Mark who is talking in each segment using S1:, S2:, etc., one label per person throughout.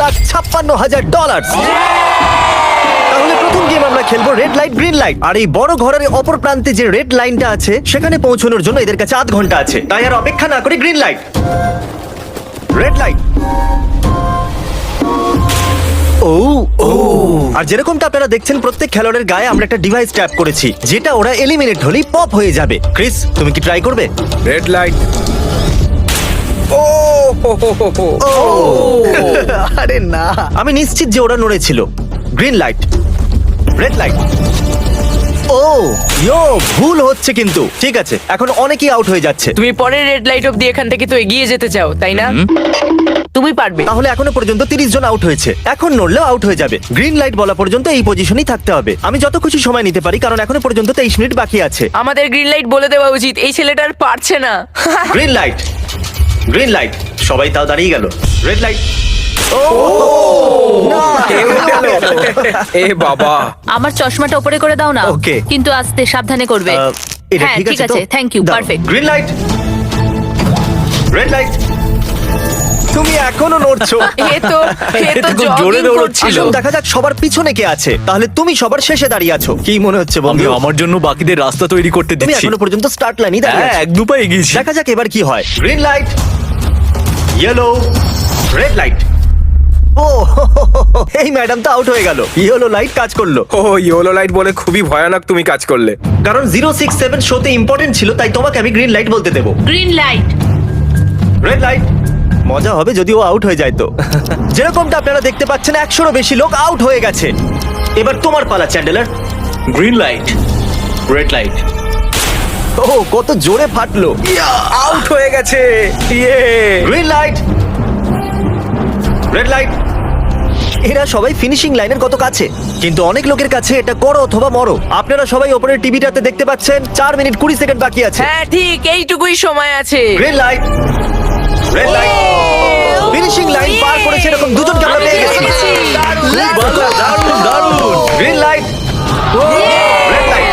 S1: $4,56,000। তাহলে প্রথম গেম আমরা খেলবো রেড লাইট গ্রিন লাইট। আর এই বড় ঘরের অপর প্রান্তে যে রেড লাইনটা আছে সেখানে পৌঁছানোর জন্য এদের কাছে 8 ঘন্টা আছে। তাই আর অপেক্ষা না করে গ্রিন লাইট, রেড লাইট। ও ও, আর যেরকমটা আপনারা দেখছেন প্রত্যেক খেলোয়াড়ের গায়ে আমরা একটা ডিভাইস ট্যাপ করেছি যেটা ওরা এলিমিনেট হলেই পপ হয়ে যাবে। ক্রিস, তুমি কি ট্রাই করবে?
S2: Red light. ও
S1: ও আরে না, আমি নিশ্চিত যে ওরা নড়েছিল। Green light, red light. ও ইয়ো, ভুল হচ্ছে কিন্তু। ঠিক আছে, এখন অনেকেই আউট হয়ে যাচ্ছে।
S3: তুমি পরের রেড লাইট অব্দি এখান থেকে তো এগিয়ে যেতে চাও, তাই না? তুমি পারবে।
S1: তাহলে এখনো পর্যন্ত 30 জন আউট হয়েছে। এখন নড়লেও আউট হয়ে যাবে। গ্রিন লাইট বলা পর্যন্ত এই পজিশনেই থাকতে হবে। আমি যত খুশি সময় নিতে পারি কারণ এখনো পর্যন্ত 23 মিনিট বাকি আছে।
S3: আমাদের গ্রিন লাইট বলে দেওয়া উচিত, এই ছেলেটা আর পারছে না।
S1: Green light, green light. সবাই তাও দাঁড়িয়ে গেল। Red light. ও না,
S2: এ বাবা।
S4: আমার চশমাটা উপরে করে দাও না।
S1: Okay.
S4: কিন্তু আস্তে সাবধানে করবে।
S1: এটা
S4: হ্যাঁ ঠিক আছে, thank you, perfect.
S1: Green light, red light. তুমি এখনো নড়ছো।
S3: এ তো
S5: খুব জোরে
S3: jogging
S5: দৌড়চ্ছিল।
S3: করছিল।
S1: আসুন দেখা যাক সবার পিছনে কে আছে। তাহলে তুমি সবার শেষে দাঁড়িয়ে আছো। কি মনে হচ্ছে
S5: আমি
S1: বন্ধু?
S5: আমার জন্য বাকিদের রাস্তা তৈরি করতে
S1: তুমি
S5: দিচ্ছি।
S1: এখনো পর্যন্ত স্টার্ট লাইনই দাঁড়িয়ে
S5: হ্যাঁ,
S1: আছো।
S5: এক দুপা এগিয়েছি।
S1: দেখা যাক এবার কি হয়। Green light, yellow, red light. ও এই ম্যাডাম তো আউট হয়ে গেল। ইয়েলো লাইট কাজ করলো
S2: ও ইয়েলো লাইট বলে খুবই ভয়ানক তুমি কাজ করলে।
S1: কারণ 067 শোতে ইম্পর্টেন্ট ছিল, তাই তোমাকে আমি গ্রিন লাইট বলতে দেবো।
S4: Green light.
S1: Red light. মজা হবে যদি ও আউট হয়ে যায় তো। যেরকমটা আপনারা দেখতে পাচ্ছেন 100-রও বেশি লোক আউট হয়ে গেছে। এবার তোমার পালা Chandler.
S5: Green light, red light.
S1: ও কত জোরে ফাটলো।
S2: আউট হয়ে গেছে। ইয়ে।
S1: Green light, red light. এরা সবাই ফিনিশিং লাইনের কত কাছে, কিন্তু অনেক লোকের কাছে এটা করো অথবা মরো। আপনারা সবাই ওপরের টিভিটাতে দেখতে পাচ্ছেন 4 মিনিট 20 সেকেন্ড বাকি আছে।
S3: হ্যাঁ ঠিক, এইটুকুই সময় আছে।
S1: Green light, red light. Finishing line পার করেছে এরকম দুজনকে আমরা পেয়ে গেছি।
S5: দারুণ দারুণ।
S1: Green light, red light.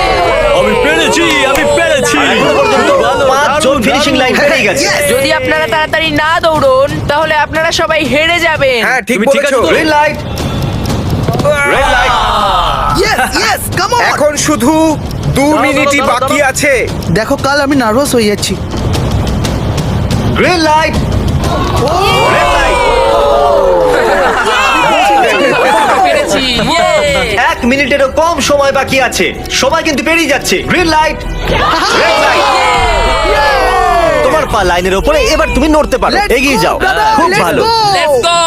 S5: আমি পেরেছি, আমি পেরেছি।
S1: এখনো পর্যন্ত 5 জন ফিনিশিং লাইন পেরিয়ে গেছে।
S3: যদি আপনারা তাড়াতাড়ি না দৌড়ন তাহলে আপনারা সবাই হেরে যাবেন।
S2: হ্যাঁ ঠিক
S5: তুমি ঠিক
S2: বলেছো।
S5: আছো তো?
S1: Green light, red light.
S2: এখন শুধু 2 মিনিটই বাকি আছে।
S6: দেখো কাল আমি নার্ভাস হয়ে যাচ্ছি।
S1: Green light, red light.
S3: পেরেছি। Yay!
S1: 1 মিনিটেরও কম সময় বাকি আছে। সবাই কিন্তু পেরিয়ে যাচ্ছে। Green light, red light. তোমার পা লাইনের উপরে, এবার তুমি নড়তে পারো।
S6: Let's
S1: এগিয়ে
S6: go,
S1: যাও।
S6: brother,
S1: খুব
S6: let's
S1: ভালো।
S6: go!
S3: Let's go!